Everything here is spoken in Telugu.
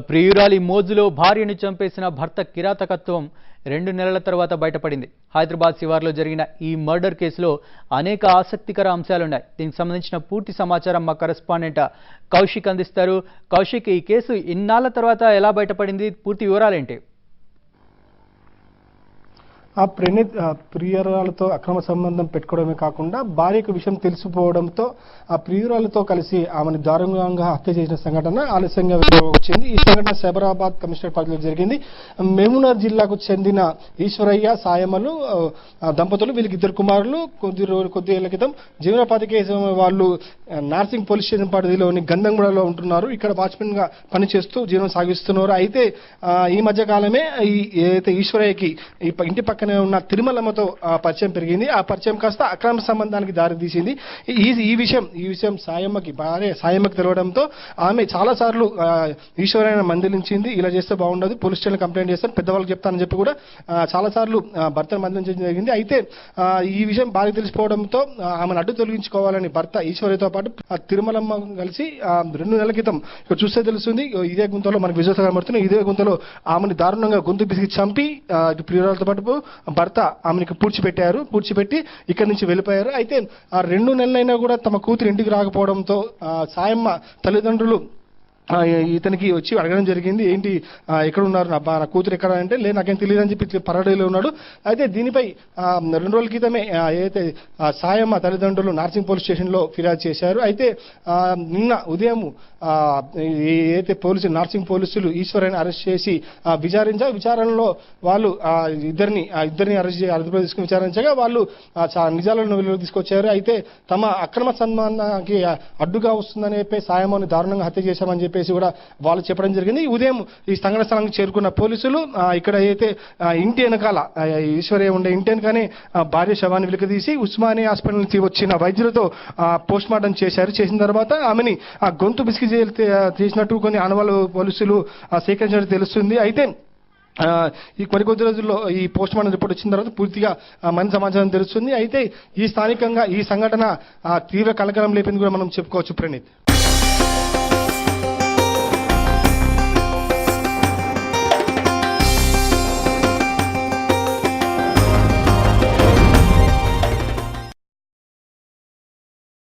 ప్రియురాలి మోజులో భార్యను చంపేసిన భర్త కిరాతకత్వం 2 నెలల తర్వాత బయటపడింది. హైదరాబాద్ శివార్లో జరిగిన ఈ మర్డర్ కేసులో అనేక ఆసక్తికర అంశాలున్నాయి. దీనికి సంబంధించిన పూర్తి సమాచారం మా కరెస్పాండెంట్ కౌశిక్ అందిస్తారు. కౌశిక్, ఈ కేసు ఇన్నాళ్ల తర్వాత ఎలా బయటపడింది? పూర్తి వివరాలేంటి? ప్రియురాలతో అక్రమ సంబంధం పెట్టుకోవడమే కాకుండా భార్యకు విషయం తెలిసిపోవడంతో ఆ ప్రియురాలతో కలిసి ఆమెను దారుణంగా హత్య చేసిన సంఘటన ఆలస్యంగా వచ్చింది. ఈ సంఘటన సైబరాబాద్ కమిషనర్ పరిధిలో జరిగింది. మహబూబ్నగర్ జిల్లాకు చెందిన ఈశ్వరయ్య సాయమ్మలు దంపతులు, వీళ్ళకి 2 కుమారులు. కొద్ది ఏళ్ల క్రితం జీవనోపాధి కేసు వాళ్ళు నార్సింగ్ పోలీస్ స్టేషన్ పరిధిలోని గంధంగూడలో ఉంటున్నారు. ఇక్కడ వాచ్మెన్ గా పనిచేస్తూ జీవనం సాగిస్తున్నారు. అయితే ఈ మధ్య కాలమే ఏదైతే ఈశ్వరయ్యకి ఇంటి పక్కనే ఉన్న తిరుమలమ్మతో పరిచయం పెరిగింది. ఆ పరిచయం కాస్త అక్రమ సంబంధానికి దారితీసింది. ఈ విషయం సాయమ్మకి తెలవడంతో ఆమె చాలా సార్లు ఈశ్వరయ్యను మందలించింది. ఇలా చేస్తే బాగుండదు, పోలీస్ స్టేషన్ కంప్లైంట్ చేస్తాను, పెద్దవాళ్ళకి చెప్తానని చెప్పి కూడా చాలా సార్లు భర్తను మందలించడం జరిగింది. అయితే ఈ విషయం బాగా తెలిసిపోవడంతో ఆమెను అడ్డు తొలగించుకోవాలని భర్త ఈశ్వరయ్యతో పాటు తిరుమలమ్మ కలిసి 2 నెలల క్రితం ఇక్కడ చూస్తే తెలుస్తుంది, ఇదే గుంతలో మనకు విజువల్స్ కనబడుతున్నాయి, ఇదే గుంతలో ఆమెను దారుణంగా గొంతు పిసికి చంపి ప్రియురాలతో పాటు భర్త ఆమెకి పూడ్చిపెట్టి ఇక్కడి నుంచి వెళ్ళిపోయారు. అయితే ఆ 2 నెలలైనా కూడా తమ కూతురు ఇంటికి రాకపోవడంతో సాయమ్మ తల్లిదండ్రులు ఇతనికి వచ్చి అడగడం జరిగింది. ఏంటి ఎక్కడ ఉన్నారు, నా కూతురు ఎక్కడ అంటే, లేదు నాకేం తెలియదు అని చెప్పి పరాడీలో ఉన్నాడు. అయితే దీనిపై 2 రోజుల క్రితమే ఏదైతే సాయమ్మ తల్లిదండ్రులు నార్సింగ్ పోలీస్ స్టేషన్లో ఫిర్యాదు చేశారు. అయితే నిన్న ఉదయం ఏదైతే నార్సింగ్ పోలీసులు ఈశ్వరయ్యని అరెస్ట్ చేసి విచారణలో వాళ్ళు ఇద్దరిని అదుపులో తీసుకుని విచారించగా వాళ్ళు నిజాలను వెలుగులోకి తీసుకొచ్చారు. అయితే తమ అక్రమ సంబంధానికి అడ్డుగా వస్తుందని చెప్పి సాయమ్మని దారుణంగా హత్య చేశామని చెప్పి కూడా వాళ్ళు చెప్పడం జరిగింది. ఉదయం ఈ సంఘటన స్థలానికి చేరుకున్న పోలీసులు ఇక్కడ అయితే ఇంటి వెనకాల ఈశ్వరయ్య ఉండే ఇంటి వెనకనే భార్య శవాన్ని వెలికితీసి ఉస్మానియా హాస్పిటల్ నుంచి వచ్చిన వైద్యులతో పోస్ట్ మార్టం చేశారు. చేసిన తర్వాత ఆమెని గొంతు బిసికి చేసినట్టు కొన్ని ఆనవాళ్ళు పోలీసులు సేకరించినట్టు తెలుస్తుంది. అయితే ఈ కొద్ది రోజుల్లో ఈ పోస్ట్ మార్టం రిపోర్ట్ వచ్చిన తర్వాత పూర్తిగా మంచి సమాచారం తెలుస్తుంది. అయితే ఈ స్థానికంగా ఈ సంఘటన తీవ్ర కలకలం లేపింది కూడా మనం చెప్పుకోవచ్చు. ప్రణీత్.